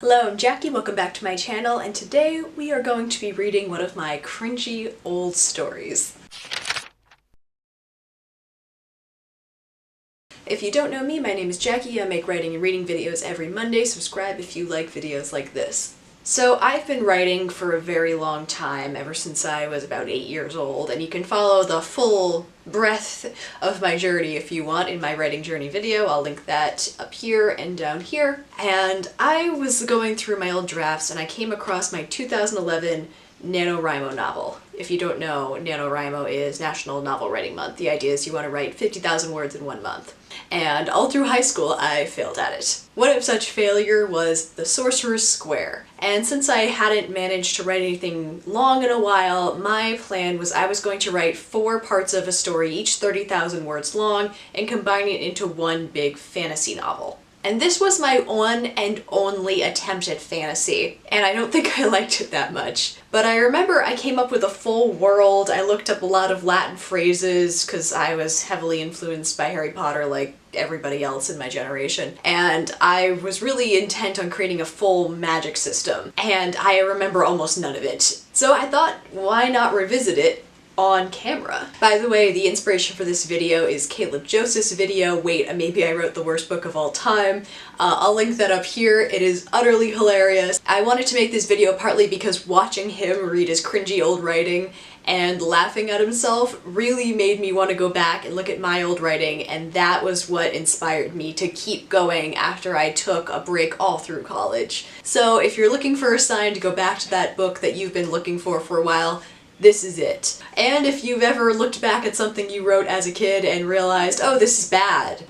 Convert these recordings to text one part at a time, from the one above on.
Hello, I'm Jackie, welcome back to my channel, and today we are going to be reading one of my cringy old stories. If you don't know me, my name is Jackie. I make writing and reading videos every Monday. Subscribe if you like videos like this. So I've been writing for a very long time, ever since I was about 8 years old, and you can follow the full breadth of my journey if you want in my writing journey video. I'll link that up here and down here. And I was going through my old drafts and I came across my 2011 NaNoWriMo novel. If you don't know, NaNoWriMo is National Novel Writing Month. The idea is you want to write 50,000 words in 1 month. And all through high school, I failed at it. One such failure was The Sorcerer's Square. And since I hadn't managed to write anything long in a while, my plan was I was going to write 4 parts of a story, each 30,000 words long, and combine it into one big fantasy novel. And this was my one and only attempt at fantasy, and I don't think I liked it that much. But I remember I came up with a full world. I looked up a lot of Latin phrases because I was heavily influenced by Harry Potter like everybody else in my generation. And I was really intent on creating a full magic system, and I remember almost none of it. So I thought, why not revisit it on camera? By the way, the inspiration for this video is Caleb Joseph's video, Wait, Maybe I Wrote the Worst Book of All Time. I'll link that up here. It is utterly hilarious. I wanted to make this video partly because watching him read his cringy old writing and laughing at himself really made me want to go back and look at my old writing, and that was what inspired me to keep going after I took a break all through college. So if you're looking for a sign to go back to that book that you've been looking for a while, this is it. And if you've ever looked back at something you wrote as a kid and realized, oh, this is bad,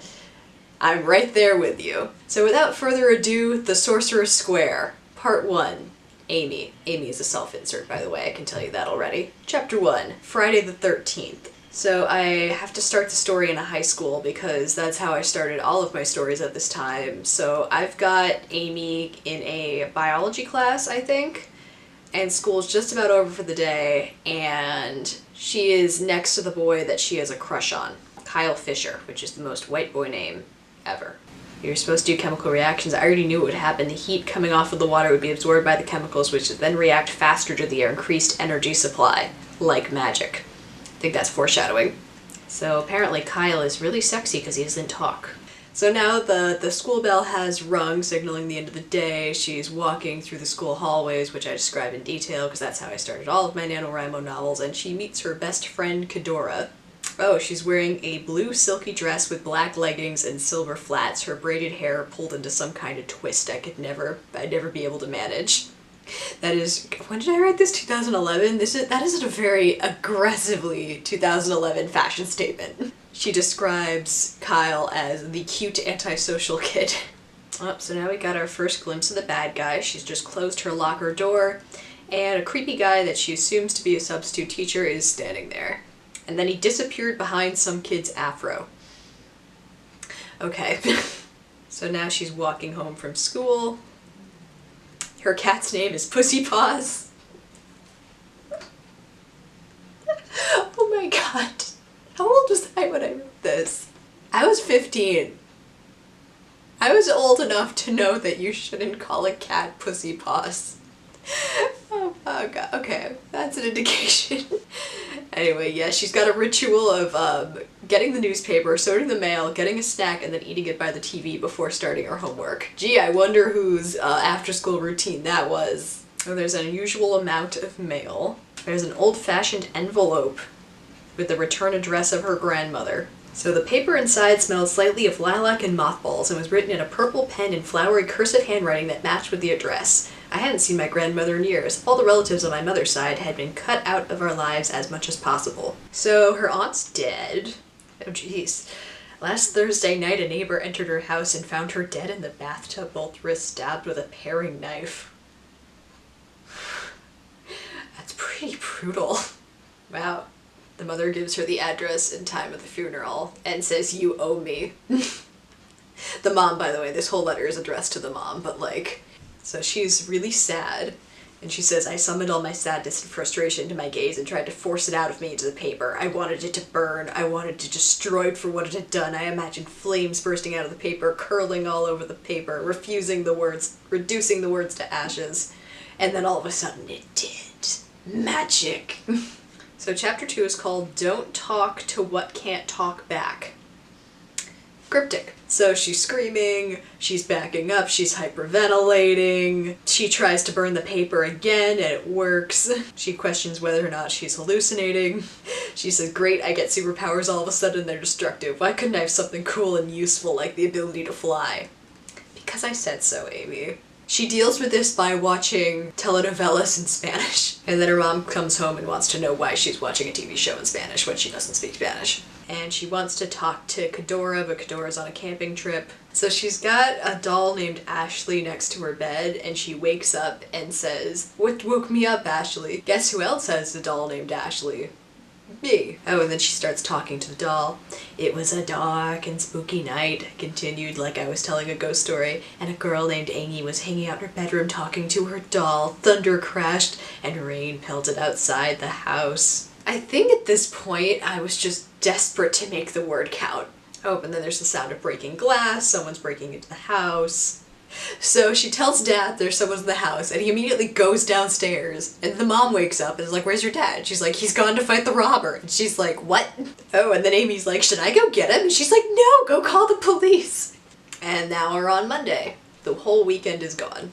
I'm right there with you. So without further ado, The Sorcerer's Square, Part 1. Amy. Amy is a self-insert, by the way, I can tell you that already. Chapter 1, Friday the 13th. So I have to start the story in a high school because that's how I started all of my stories at this time. So I've got Amy in a biology class, I think, and school's just about over for the day, and she is next to the boy that she has a crush on, Kyle Fisher, which is the most white boy name ever. You're supposed to do chemical reactions. I already knew what would happen. The heat coming off of the water would be absorbed by the chemicals, which would then react faster to the increased energy supply, like magic. I think that's foreshadowing. So apparently Kyle is really sexy because he doesn't talk. So now the school bell has rung, signaling the end of the day. She's walking through the school hallways, which I describe in detail because that's how I started all of my NaNoWriMo novels, and she meets her best friend, Kadora. Oh, she's wearing a blue silky dress with black leggings and silver flats, her braided hair pulled into some kind of twist I'd never be able to manage. That is, when did I write this? 2011? That is a very aggressively 2011 fashion statement. She describes Kyle as the cute antisocial kid. Oh, so now we got our first glimpse of the bad guy. She's just closed her locker door, and a creepy guy that she assumes to be a substitute teacher is standing there. And then he disappeared behind some kid's afro. Okay. So now she's walking home from school. Her cat's name is Pussy Paws. Oh my god. How old was I when I wrote this? I was 15. I was old enough to know that you shouldn't call a cat Pussy Paws. Oh god, okay, that's an indication. Anyway, yeah, she's got a ritual of getting the newspaper, sorting the mail, getting a snack, and then eating it by the TV before starting her homework. Gee, I wonder whose after-school routine that was. Oh, there's an unusual amount of mail. There's an old-fashioned envelope with the return address of her grandmother. So the paper inside smelled slightly of lilac and mothballs and was written in a purple pen in flowery cursive handwriting that matched with the address. I hadn't seen my grandmother in years. All the relatives on my mother's side had been cut out of our lives as much as possible. So her aunt's dead. Oh jeez. Last Thursday night a neighbor entered her house and found her dead in the bathtub, both wrists stabbed with a paring knife. That's pretty brutal. Wow. The mother gives her the address and time of the funeral and says, "You owe me." The mom, by the way, this whole letter is addressed to the mom, but like, so she's really sad. And she says, I summoned all my sadness and frustration into my gaze and tried to force it out of me into the paper. I wanted it to burn. I wanted to destroy it for what it had done. I imagined flames bursting out of the paper, curling all over the paper, reducing the words to ashes. And then all of a sudden it did. Magic. So chapter 2 is called Don't Talk to What Can't Talk Back. Cryptic. So she's screaming, she's backing up, she's hyperventilating, she tries to burn the paper again and it works. She questions whether or not she's hallucinating. She says, great, I get superpowers all of a sudden, they're destructive. Why couldn't I have something cool and useful like the ability to fly? Because I said so, Amy. She deals with this by watching telenovelas in Spanish. And then her mom comes home and wants to know why she's watching a TV show in Spanish when she doesn't speak Spanish. And she wants to talk to Kadora, but Kadora's on a camping trip. So she's got a doll named Ashley next to her bed, and she wakes up and says, "What woke me up, Ashley?" Guess who else has a doll named Ashley? Me. Oh, and then she starts talking to the doll. It was a dark and spooky night, I continued like I was telling a ghost story, and a girl named Amy was hanging out in her bedroom talking to her doll. Thunder crashed and rain pelted outside the house. I think at this point I was just desperate to make the word count. Oh, and then there's the sound of breaking glass, someone's breaking into the house. So she tells Dad there's someone in the house, and he immediately goes downstairs, and the mom wakes up and is like, where's your dad? She's like, he's gone to fight the robber. And she's like, what? Oh, and then Amy's like, should I go get him? And she's like, no, go call the police. And now we're on Monday. The whole weekend is gone.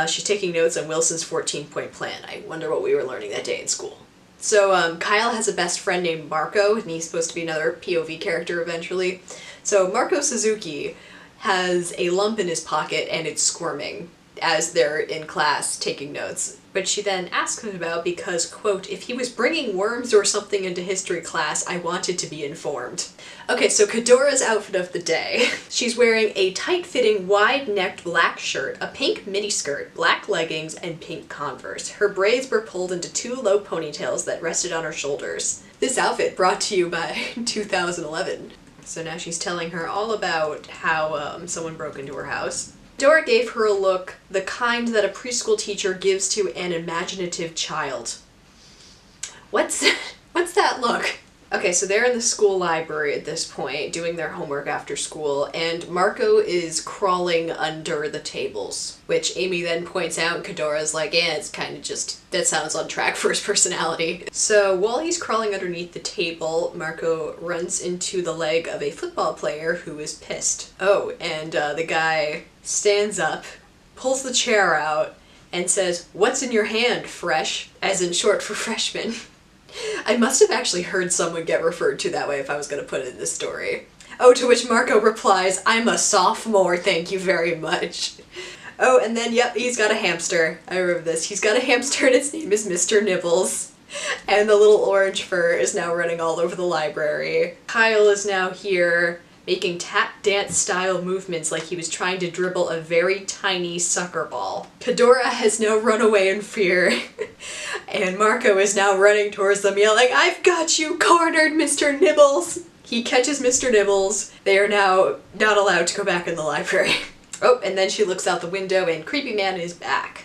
She's taking notes on Wilson's 14-point plan. I wonder what we were learning that day in school. So Kyle has a best friend named Marco, and he's supposed to be another POV character eventually. So Marco Suzuki has a lump in his pocket and it's squirming as they're in class taking notes. But she then asks him about because, quote, if he was bringing worms or something into history class, I wanted to be informed. Okay, so Kadora's outfit of the day. She's wearing a tight-fitting, wide-necked black shirt, a pink miniskirt, black leggings, and pink Converse. Her braids were pulled into 2 low ponytails that rested on her shoulders. This outfit brought to you by 2011. So now she's telling her all about how someone broke into her house. Dora gave her a look, the kind that a preschool teacher gives to an imaginative child. What's that look? Okay, so they're in the school library at this point, doing their homework after school, and Marco is crawling under the tables, which Amy then points out, and Kadora's like, yeah, it's kind of just, that sounds on track for his personality. So while he's crawling underneath the table, Marco runs into the leg of a football player who is pissed. Oh, and the guy stands up, pulls the chair out, and says, "What's in your hand, fresh?" As in short for freshman. I must have actually heard someone get referred to that way if I was going to put it in this story. Oh, to which Marco replies, "I'm a sophomore, thank you very much." Oh, and then, yep, he's got a hamster. I remember this. He's got a hamster and its name is Mr. Nibbles. And the little orange fur is now running all over the library. Kyle is now here, making tap dance style movements like he was trying to dribble a very tiny soccer ball. Kadora has now run away in fear, and Marco is now running towards them yelling, "I've got you cornered, Mr. Nibbles!" He catches Mr. Nibbles. They are now not allowed to go back in the library. Oh, and then she looks out the window and Creepy Man is back.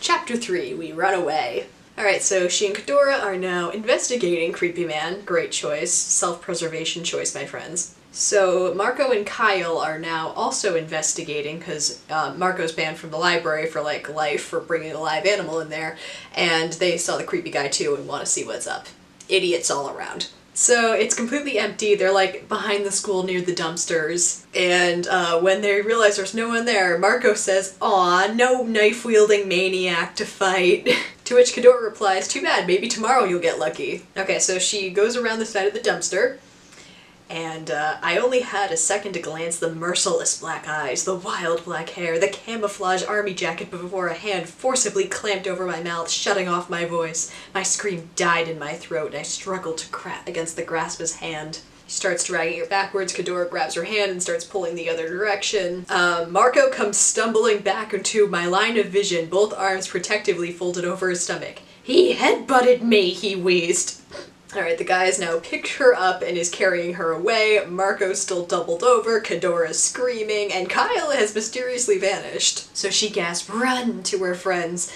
Chapter 3, we run away. Alright, so she and Kadora are now investigating Creepy Man. Great choice. Self-preservation choice, my friends. So Marco and Kyle are now also investigating because Marco's banned from the library for like life for bringing a live animal in there, and they saw the creepy guy too and want to see what's up. Idiots all around. So it's completely empty. They're like behind the school near the dumpsters, and when they realize there's no one there, Marco says, "Aw, no knife-wielding maniac to fight." To which Kadora replies, "Too bad, maybe tomorrow you'll get lucky." Okay, so she goes around the side of the dumpster, and I only had a second to glance the merciless black eyes, the wild black hair, the camouflage army jacket before a hand forcibly clamped over my mouth, shutting off my voice. My scream died in my throat, and I struggled to crack against the grasp of his hand. He starts dragging it backwards, Kadora grabs her hand and starts pulling the other direction. Marco comes stumbling back into my line of vision, both arms protectively folded over his stomach. "He headbutted me," he wheezed. Alright, the guy has now picked her up and is carrying her away. Marco's still doubled over, Kadora's screaming, and Kyle has mysteriously vanished. So she gasps, "Run!" to her friends,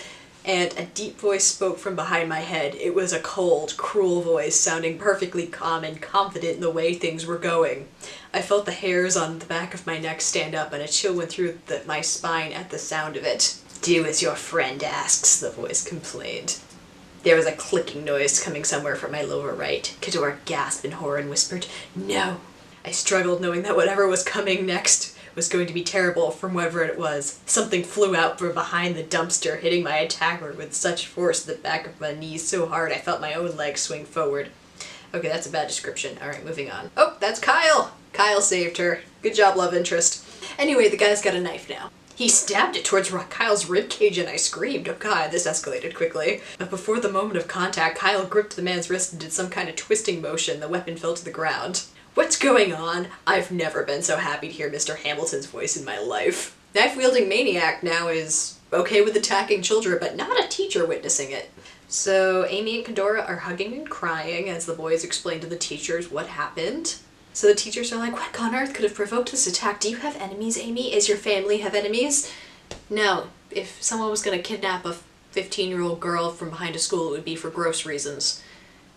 and a deep voice spoke from behind my head. It was a cold, cruel voice, sounding perfectly calm and confident in the way things were going. I felt the hairs on the back of my neck stand up, and a chill went through my spine at the sound of it. "Do as your friend asks," the voice complained. There was a clicking noise coming somewhere from my lower right. Kadora gasped in horror and whispered, "No." I struggled, knowing that whatever was coming next was going to be terrible from wherever it was. Something flew out from behind the dumpster, hitting my attacker with such force at the back of my knees so hard I felt my own legs swing forward. Okay, that's a bad description. Alright, moving on. Oh, that's Kyle! Kyle saved her. Good job, love interest. Anyway, the guy's got a knife now. He stabbed it towards Kyle's ribcage and I screamed. Oh god, this escalated quickly. But before the moment of contact, Kyle gripped the man's wrist and did some kind of twisting motion. The weapon fell to the ground. What's going on? I've never been so happy to hear Mr. Hamilton's voice in my life. Knife-wielding maniac now is okay with attacking children, but not a teacher witnessing it. So Amy and Kadora are hugging and crying as the boys explain to the teachers what happened. So the teachers are like, "What on earth could have provoked this attack? Do you have enemies, Amy? Is your family have enemies?" No. If someone was going to kidnap a 15-year-old girl from behind a school, it would be for gross reasons.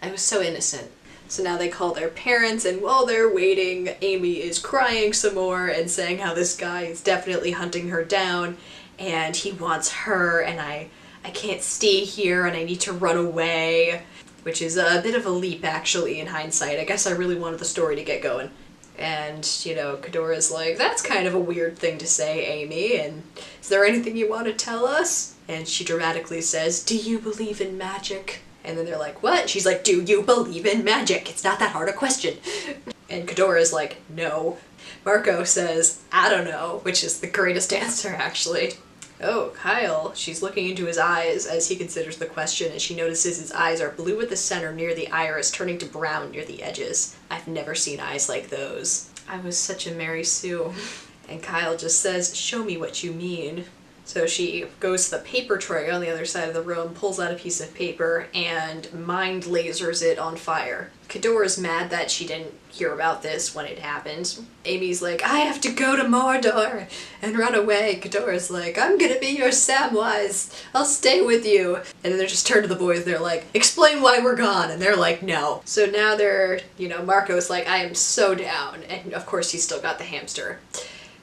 I was so innocent. So now they call their parents, and while they're waiting, Amy is crying some more and saying how this guy is definitely hunting her down, and he wants her, and I can't stay here, and I need to run away. Which is a bit of a leap, actually, in hindsight. I guess I really wanted the story to get going. And, you know, Kadora's like, "That's kind of a weird thing to say, Amy, and is there anything you want to tell us?" And she dramatically says, "Do you believe in magic?" And then they're like, "What?" She's like, "Do you believe in magic? It's not that hard a question." And Kadora's like, "No." Marco says, "I don't know," which is the greatest answer, actually. Oh, Kyle. She's looking into his eyes as he considers the question, and she notices his eyes are blue at the center near the iris, turning to brown near the edges. I've never seen eyes like those. I was such a Mary Sue. And Kyle just says, "Show me what you mean." So she goes to the paper tray on the other side of the room, pulls out a piece of paper, and mind lasers it on fire. Kadora's mad that she didn't hear about this when it happened. Amy's like, "I have to go to Mordor and run away." Kadora's like, "I'm gonna be your Samwise. I'll stay with you." And then they just turn to the boys, they're like, "Explain why we're gone." And they're like, "No." So now they're, Marco's like, "I am so down." And of course he's still got the hamster.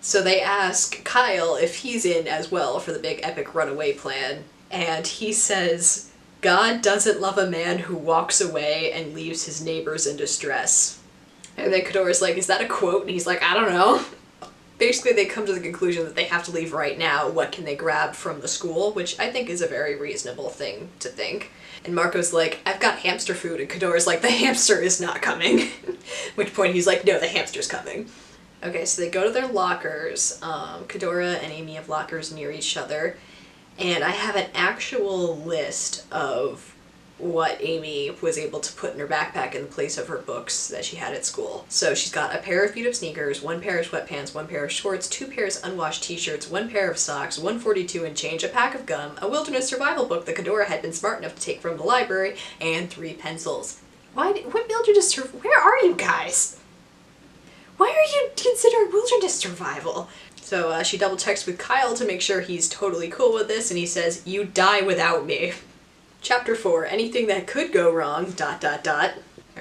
So they ask Kyle if he's in as well for the big epic runaway plan, and he says, "God doesn't love a man who walks away and leaves his neighbors in distress." And then Kadora's like, "Is that a quote?" And he's like, "I don't know." Basically they come to the conclusion that they have to leave right now. What can they grab from the school? Which I think is a very reasonable thing to think. And Marco's like, "I've got hamster food," and Kadora's like, "The hamster is not coming." At which point he's like, "No, the hamster's coming." Okay, so they go to their lockers. Kadora and Amy have lockers near each other. And I have an actual list of what Amy was able to put in her backpack in place of her books that she had at school. So she's got a pair of beat-up sneakers, one pair of sweatpants, one pair of shorts, two pairs of unwashed t-shirts, one pair of socks, 142 and change, a pack of gum, a wilderness survival book that Kadora had been smart enough to take from the library, and 3 pencils. What wilderness where are you guys? Why are you considering wilderness survival? So she double checks with Kyle to make sure he's totally cool with this, and he says, "You die without me." Chapter 4, anything that could go wrong, ...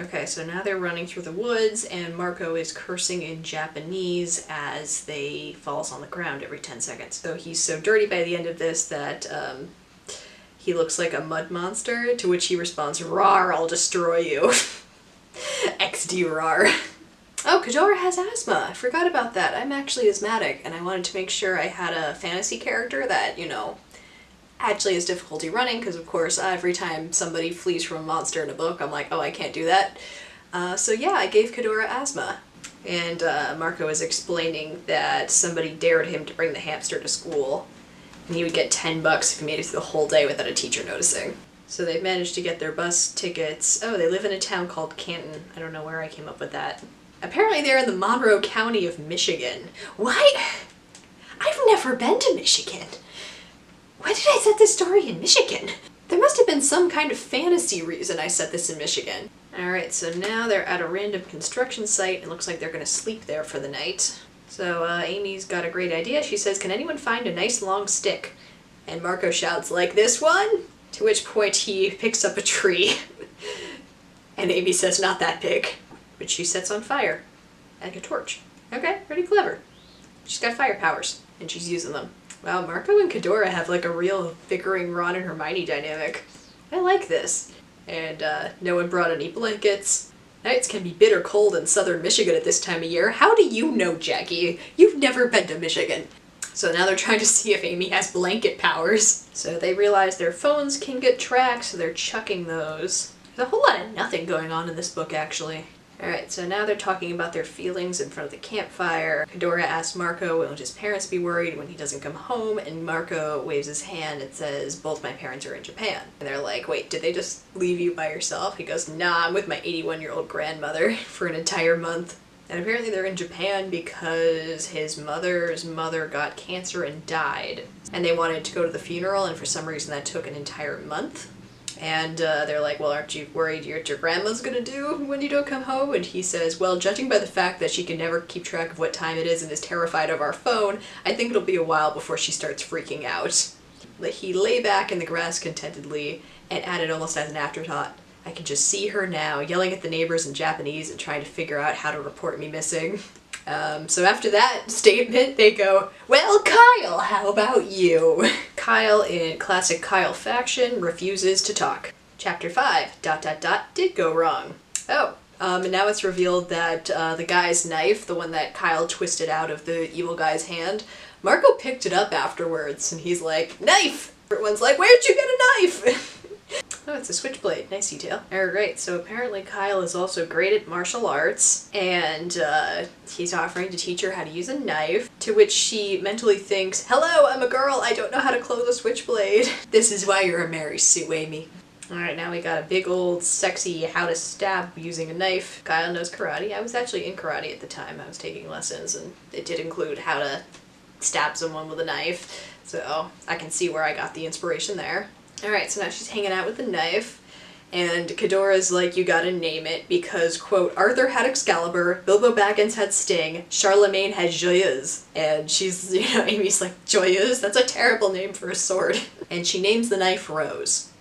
Okay, so now they're running through the woods, and Marco is cursing in Japanese as they falls on the ground every 10 seconds. So he's so dirty by the end of this that he looks like a mud monster, to which he responds, "Rawr, I'll destroy you." XD rawr. Oh, Kadora has asthma. I forgot about that. I'm actually asthmatic, and I wanted to make sure I had a fantasy character that, actually has difficulty running, because of course every time somebody flees from a monster in a book, I'm like, oh, I can't do that. So yeah, I gave Kadora asthma. And Marco is explaining that somebody dared him to bring the hamster to school, and he would get $10 if he made it through the whole day without a teacher noticing. So they've managed to get their bus tickets. Oh, they live in a town called Canton. I don't know where I came up with that. Apparently they're in the Monroe County of Michigan. What? I've never been to Michigan. Why did I set this story in Michigan? There must have been some kind of fantasy reason I set this in Michigan. Alright, so now they're at a random construction site. It looks like they're gonna sleep there for the night. So Amy's got a great idea. She says, "Can anyone find a nice long stick?" And Marco shouts, "Like this one?" To which point he picks up a tree. And Amy says, "Not that big." Which she sets on fire. Like a torch. Okay, pretty clever. She's got fire powers, and she's using them. Wow, Marco and Cadora have like a real bickering Ron and Hermione dynamic. I like this. And no one brought any blankets. Nights can be bitter cold in southern Michigan at this time of year. How do you know, Jackie? You've never been to Michigan. So now they're trying to see if Amy has blanket powers. So they realize their phones can get tracked, so they're chucking those. There's a whole lot of nothing going on in this book, actually. Alright, so now they're talking about their feelings in front of the campfire. Cadora asks Marco, will his parents be worried when he doesn't come home? And Marco waves his hand and says, both my parents are in Japan. And they're like, wait, did they just leave you by yourself? He goes, nah, I'm with my 81-year-old grandmother for an entire month. And apparently they're in Japan because his mother's mother got cancer and died. And they wanted to go to the funeral, and for some reason that took an entire month. And they're like, well, aren't you worried what your grandma's gonna do when you don't come home? And he says, well, judging by the fact that she can never keep track of what time it is and is terrified of our phone, I think it'll be a while before she starts freaking out. He lay back in the grass contentedly and added almost as an afterthought, I can just see her now, yelling at the neighbors in Japanese and trying to figure out how to report me missing. So after that statement, they go, well, Kyle, how about you? Kyle, in classic Kyle fashion, refuses to talk. Chapter 5, ... did go wrong. Oh, and now it's revealed that the guy's knife, the one that Kyle twisted out of the evil guy's hand, Marco picked it up afterwards, and he's like, knife! Everyone's like, where'd you get a knife? Oh, it's a switchblade. Nice detail. Alright, so apparently Kyle is also great at martial arts, and he's offering to teach her how to use a knife, to which she mentally thinks, hello, I'm a girl, I don't know how to close a switchblade. This is why you're a Mary Sue, Amy. Alright, now we got a big old sexy how to stab using a knife. Kyle knows karate. I was actually in karate at the time. I was taking lessons, and it did include how to stab someone with a knife, so I can see where I got the inspiration there. Alright, so now she's hanging out with the knife, and Cadora's like, you gotta name it, because, quote, Arthur had Excalibur, Bilbo Baggins had Sting, Charlemagne had Joyeuse. And she's, Amy's like, Joyeuse? That's a terrible name for a sword. And she names the knife Rose.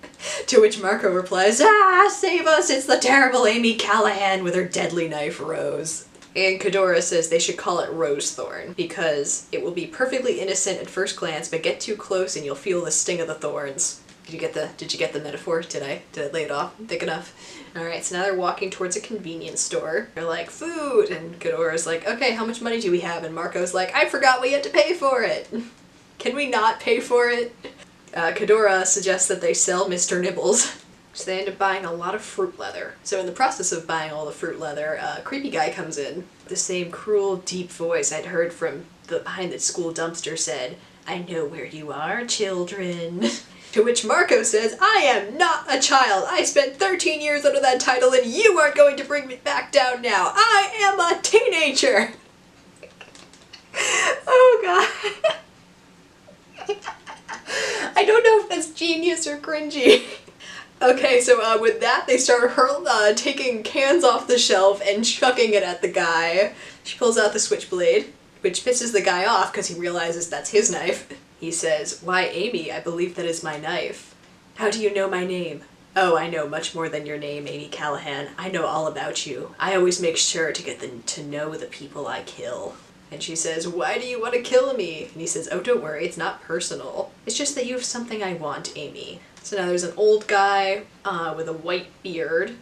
To which Marco replies, save us, it's the terrible Amy Callahan with her deadly knife Rose. And Cadora says they should call it Rosethorn, because it will be perfectly innocent at first glance, but get too close and you'll feel the sting of the thorns. Did you get the metaphor? Did I lay it off thick enough? Alright, so now they're walking towards a convenience store. They're like, food! And Cadora's like, okay, how much money do we have? And Marco's like, I forgot we had to pay for it! Can we not pay for it? Cadora suggests that they sell Mr. Nibbles. So they end up buying a lot of fruit leather. So in the process of buying all the fruit leather, a creepy guy comes in. The same cruel, deep voice I'd heard from behind the school dumpster said, I know where you are, children. To which Marco says, I am not a child. I spent 13 years under that title and you aren't going to bring me back down now. I am a teenager. Oh god. I don't know if that's genius or cringy. Okay, so with that, they start taking cans off the shelf and chucking it at the guy. She pulls out the switchblade, which pisses the guy off because he realizes that's his knife. He says, why, Amy, I believe that is my knife. How do you know my name? Oh, I know much more than your name, Amy Callahan. I know all about you. I always make sure to get to know the people I kill. And she says, why do you want to kill me? And he says, oh, don't worry, it's not personal. It's just that you have something I want, Amy. So now there's an old guy with a white beard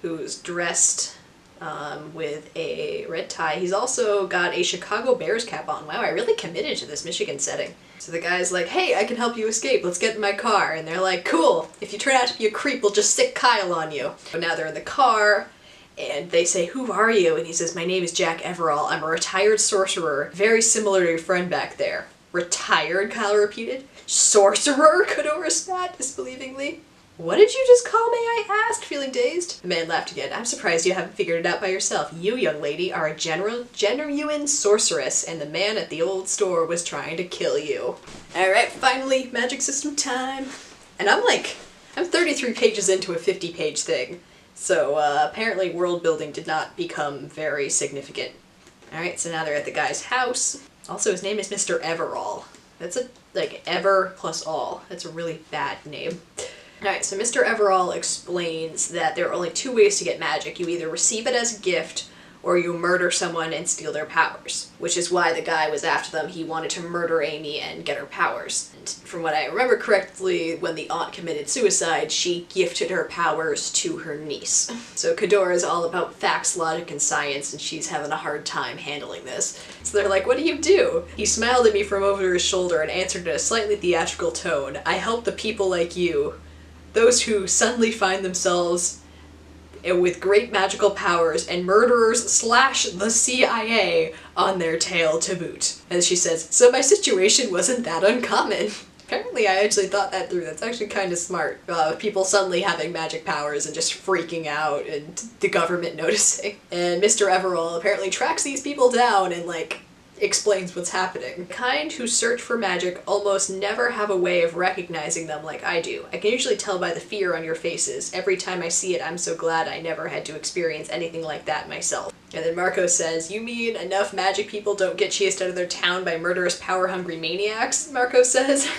who's dressed with a red tie. He's also got a Chicago Bears cap on. Wow, I really committed to this Michigan setting. So the guy's like, hey, I can help you escape. Let's get in my car. And they're like, cool. If you turn out to be a creep, we'll just stick Kyle on you. So now they're in the car. And they say, who are you? And he says, my name is Jack Everall. I'm a retired sorcerer, very similar to your friend back there. Retired? Kyle repeated. Sorcerer? Cadora spat disbelievingly. What did you just call me? I asked, feeling dazed. The man laughed again. I'm surprised you haven't figured it out by yourself. You, young lady, are a genuine sorceress, and the man at the old store was trying to kill you. Alright, finally, magic system time. And I'm 33 pages into a 50-page thing. So apparently world building did not become very significant. Alright, so now they're at the guy's house. Also, his name is Mr. Everall. That's like Ever plus All. That's a really bad name. Alright, so Mr. Everall explains that there are only two ways to get magic. You either receive it as a gift, or you murder someone and steal their powers. Which is why the guy was after them. He wanted to murder Amy and get her powers. And from what I remember correctly, when the aunt committed suicide, she gifted her powers to her niece. So Kedora is all about facts, logic, and science, and she's having a hard time handling this. So they're like, what do you do? He smiled at me from over his shoulder and answered in a slightly theatrical tone, I help the people like you. Those who suddenly find themselves with great magical powers and murderers / the CIA on their tail to boot. And she says, so my situation wasn't that uncommon. Apparently I actually thought that through. That's actually kind of smart. People suddenly having magic powers and just freaking out and the government noticing. And Mr. Everall apparently tracks these people down and explains what's happening. The kind who search for magic almost never have a way of recognizing them like I do. I can usually tell by the fear on your faces. Every time I see it, I'm so glad I never had to experience anything like that myself. And then Marco says, you mean enough magic people don't get chased out of their town by murderous power-hungry maniacs? Marco says.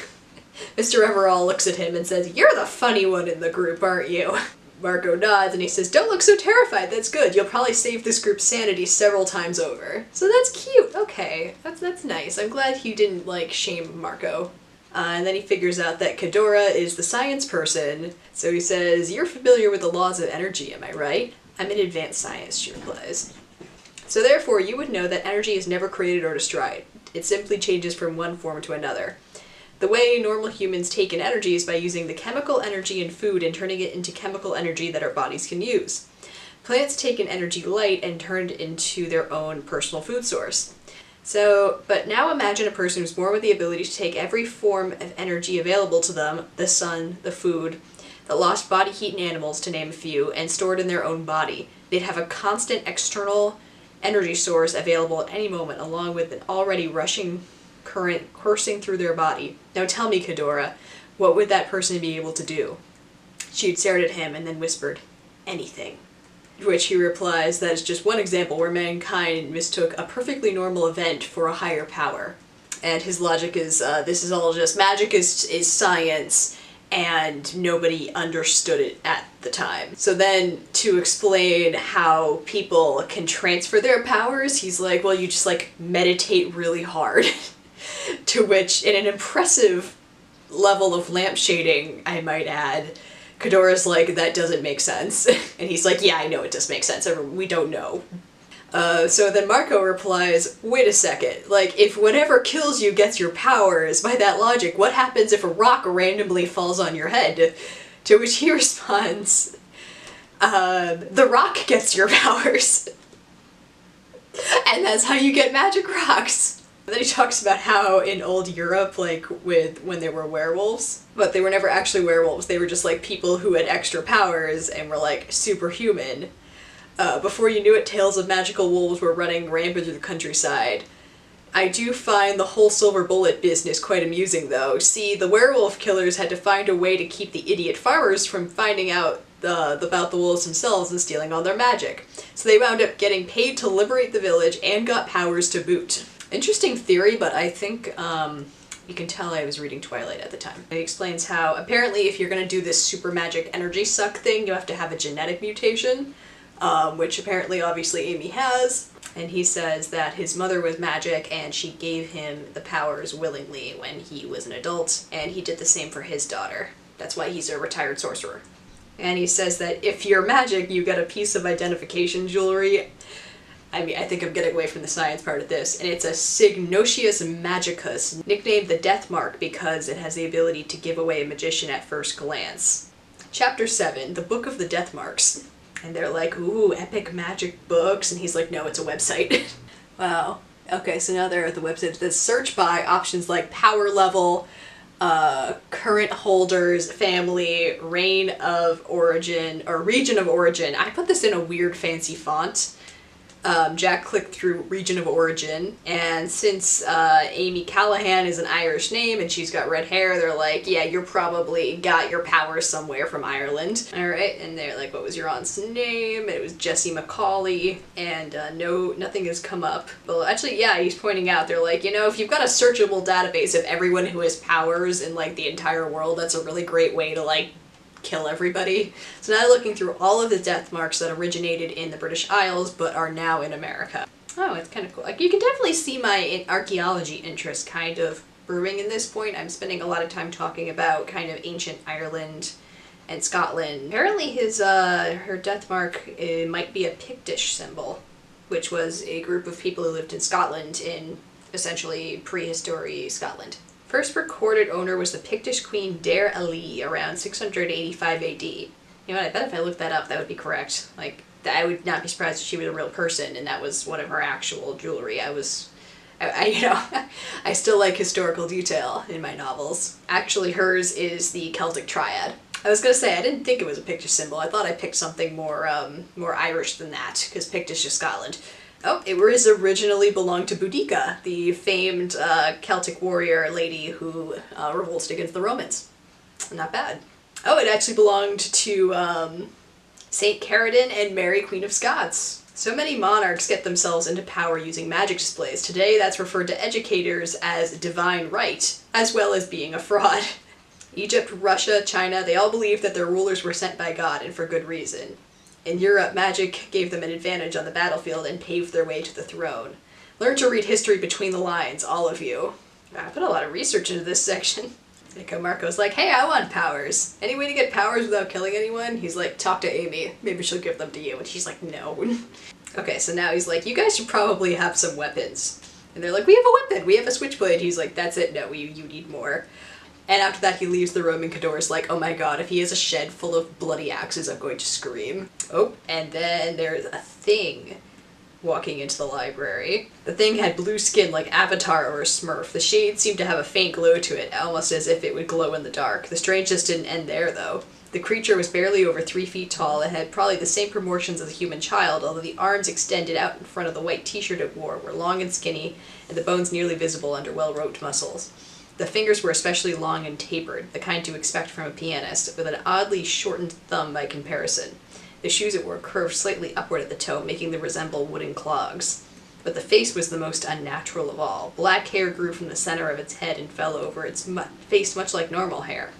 Mr. Everall looks at him and says, you're the funny one in the group, aren't you? Marco nods and he says, don't look so terrified, that's good. You'll probably save this group's sanity several times over. So that's cute, okay. That's nice. I'm glad he didn't, shame Marco. And then he figures out that Kedora is the science person. So he says, you're familiar with the laws of energy, am I right? I'm in advanced science, she replies. So therefore, you would know that energy is never created or destroyed. It simply changes from one form to another. The way normal humans take in energy is by using the chemical energy in food and turning it into chemical energy that our bodies can use. Plants take in energy light and turn it into their own personal food source. But now imagine a person who's born with the ability to take every form of energy available to them, the sun, the food, the lost body heat in animals, to name a few, and stored in their own body. They'd have a constant external energy source available at any moment, along with an already rushing current coursing through their body. Now tell me, Kedora, what would that person be able to do? She'd stared at him and then whispered, anything. To which he replies, that is just one example where mankind mistook a perfectly normal event for a higher power. And his logic is, this is all just, magic is science, and nobody understood it at the time. So then, to explain how people can transfer their powers, he's like, well, you just meditate really hard. To which, in an impressive level of lamp shading, I might add, Kedora's like, that doesn't make sense. And he's like, yeah, I know it does make sense, we don't know. So then Marco replies, wait a second, if whatever kills you gets your powers, by that logic, what happens if a rock randomly falls on your head? To which he responds, the rock gets your powers. And that's how you get magic rocks. And then he talks about how in old Europe, when they were werewolves, but they were never actually werewolves, they were just people who had extra powers and were superhuman. Before you knew it, tales of magical wolves were running rampant through the countryside. I do find the whole silver bullet business quite amusing, though. See, the werewolf killers had to find a way to keep the idiot farmers from finding out about the wolves themselves and stealing all their magic. So they wound up getting paid to liberate the village and got powers to boot. Interesting theory, but I think you can tell I was reading Twilight at the time. It explains how apparently if you're going to do this super magic energy suck thing, you have to have a genetic mutation, which apparently obviously Amy has. And he says that his mother was magic and she gave him the powers willingly when he was an adult, and he did the same for his daughter. That's why he's a retired sorcerer. And he says that if you're magic, you get a piece of identification jewelry. I mean, I think I'm getting away from the science part of this, and it's a Signotius Magicus, nicknamed the Death Mark because it has the ability to give away a magician at first glance. Chapter 7, the Book of the Death Marks. And they're like, ooh, epic magic books, and he's like, no, it's a website. Wow. Okay, so now they're at the website. There's search by options like power level, current holders, family, reign of origin, or region of origin. I put this in a weird fancy font. Jack clicked through region of origin, and since Amy Callahan is an Irish name and she's got red hair, they're like, yeah, you're probably got your powers somewhere from Ireland. Alright, and they're like, what was your aunt's name? And it was Jessie McCauley, and nothing has come up. Well, actually, yeah, he's pointing out, they're like, if you've got a searchable database of everyone who has powers in, like, the entire world, that's a really great way to, like, kill everybody. So now looking through all of the death marks that originated in the British Isles but are now in America. Oh, it's kind of cool. Like, you can definitely see my archaeology interest kind of brewing in this point. I'm spending a lot of time talking about kind of ancient Ireland and Scotland. Apparently her death mark might be a Pictish symbol, which was a group of people who lived in Scotland in essentially prehistory Scotland. First recorded owner was the Pictish queen Dair Ali around 685 AD. You know what, I bet if I looked that up that would be correct. Like, I would not be surprised if she was a real person and that was one of her actual jewelry. I still like historical detail in my novels. Actually, hers is the Celtic triad. I was gonna say, I didn't think it was a Pictish symbol. I thought I picked something more Irish than that, because Pictish is Scotland. Oh, it was originally belonged to Boudica, the famed Celtic warrior lady who revolted against the Romans. Not bad. Oh, it actually belonged to Saint Caridin and Mary, Queen of Scots. So many monarchs get themselves into power using magic displays. Today, that's referred to educators as divine right, as well as being a fraud. Egypt, Russia, China, they all believed that their rulers were sent by God, and for good reason. In Europe, magic gave them an advantage on the battlefield and paved their way to the throne. Learn to read history between the lines, all of you. I put a lot of research into this section. Nico Marco's like, hey, I want powers. Any way to get powers without killing anyone? He's like, talk to Amy. Maybe she'll give them to you. And she's like, no. Okay, so now he's like, you guys should probably have some weapons. And they're like, we have a weapon. We have a switchblade. He's like, that's it. No, you need more. And after that, he leaves the room, and Cador's like, oh my god, if he has a shed full of bloody axes, I'm going to scream. Oh, and then there's a thing walking into the library. The thing had blue skin like Avatar or a Smurf. The shade seemed to have a faint glow to it, almost as if it would glow in the dark. The strangeness didn't end there, though. The creature was barely over 3 feet tall and had probably the same proportions as a human child, although the arms extended out in front of the white t-shirt it wore were long and skinny, and the bones nearly visible under well-roped muscles. The fingers were especially long and tapered, the kind to expect from a pianist, with an oddly shortened thumb by comparison. The shoes it wore curved slightly upward at the toe, making them resemble wooden clogs. But the face was the most unnatural of all. Black hair grew from the center of its head and fell over its face much like normal hair,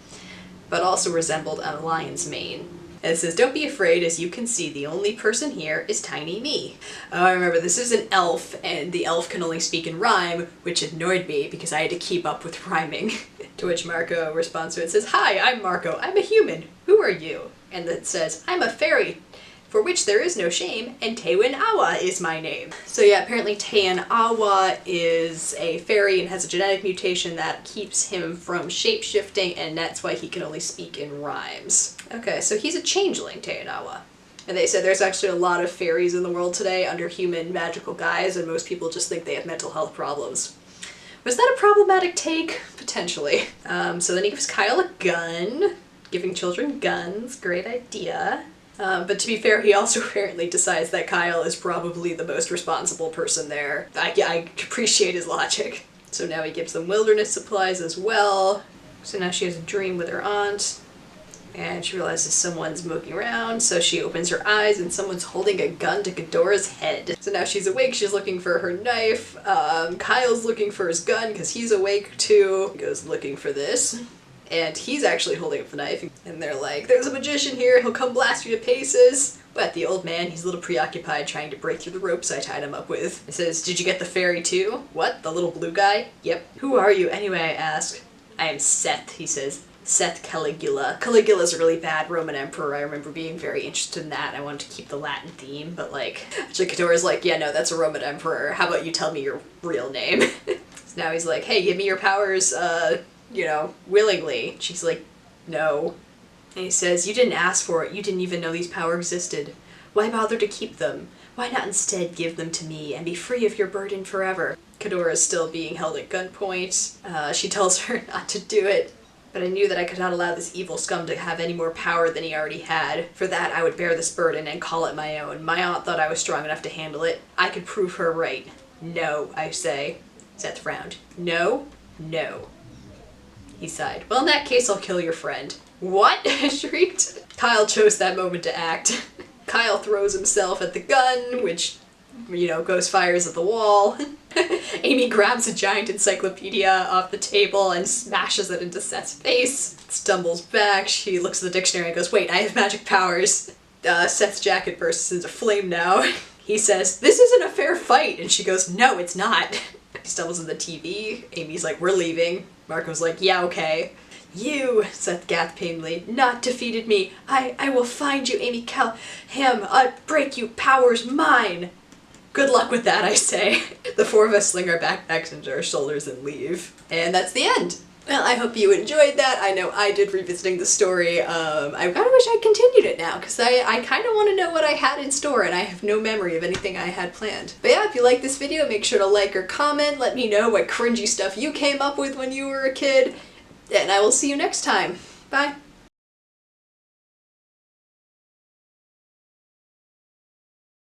but also resembled a lion's mane. And it says, don't be afraid, as you can see, the only person here is Tiny Me. Oh, I remember, this is an elf, and the elf can only speak in rhyme, which annoyed me because I had to keep up with rhyming. To which Marco responds to it, says, hi, I'm Marco, I'm a human, who are you? And it says, I'm a fairy, for which there is no shame, and Tewin Awa is my name. So yeah, apparently Tewin Awa is a fairy and has a genetic mutation that keeps him from shape-shifting, and that's why he can only speak in rhymes. Okay, so he's a changeling, Tewin Awa. And they said there's actually a lot of fairies in the world today under human magical guise, and most people just think they have mental health problems. Was that a problematic take? Potentially. So then he gives Kyle a gun. Giving children guns, great idea. But to be fair, he also apparently decides that Kyle is probably the most responsible person there. I appreciate his logic. So now he gives them wilderness supplies as well. So now she has a dream with her aunt, and she realizes someone's moving around, so she opens her eyes and someone's holding a gun to Ghidorah's head. So now she's awake, she's looking for her knife. Kyle's looking for his gun because he's awake too. He goes looking for this. And he's actually holding up the knife, and they're like, there's a magician here, he'll come blast you to pieces. But the old man, he's a little preoccupied trying to break through the ropes I tied him up with. He says, did you get the fairy too? What, the little blue guy? Yep. Who are you anyway, I ask. I am Seth, he says. Seth Caligula. Caligula's a really bad Roman emperor. I remember being very interested in that. I wanted to keep the Latin theme, but like, actually Ghidorah's like, yeah, no, that's a Roman emperor. How about you tell me your real name? So now he's like, hey, give me your powers, willingly. She's like, no. And he says, you didn't ask for it. You didn't even know these powers existed. Why bother to keep them? Why not instead give them to me and be free of your burden forever? Ghidorah is still being held at gunpoint. She tells her not to do it. But I knew that I could not allow this evil scum to have any more power than he already had. For that, I would bear this burden and call it my own. My aunt thought I was strong enough to handle it. I could prove her right. No, I say. Seth frowned. No, no. He sighed. Well, in that case, I'll kill your friend. What? I shrieked. Kyle chose that moment to act. Kyle throws himself at the gun, which, you know, fires at the wall. Amy grabs a giant encyclopedia off the table and smashes it into Seth's face. Stumbles back, she looks at the dictionary and goes, wait, I have magic powers. Seth's jacket bursts into flame now. He says, this isn't a fair fight, and she goes, no, it's not. He stumbles in the TV. Amy's like, we're leaving. Marco's like, yeah, okay. You, Seth gasped painfully, not defeated me. I will find you, Amy Him, break you, powers mine. Good luck with that, I say. The four of us sling our backpacks into our shoulders and leave. And that's the end. Well, I hope you enjoyed that. I know I did revisiting the story. I kind of wish I'd continued it now, because I kind of want to know what I had in store, and I have no memory of anything I had planned. But yeah, if you like this video, make sure to like or comment. Let me know what cringy stuff you came up with when you were a kid. And I will see you next time. Bye.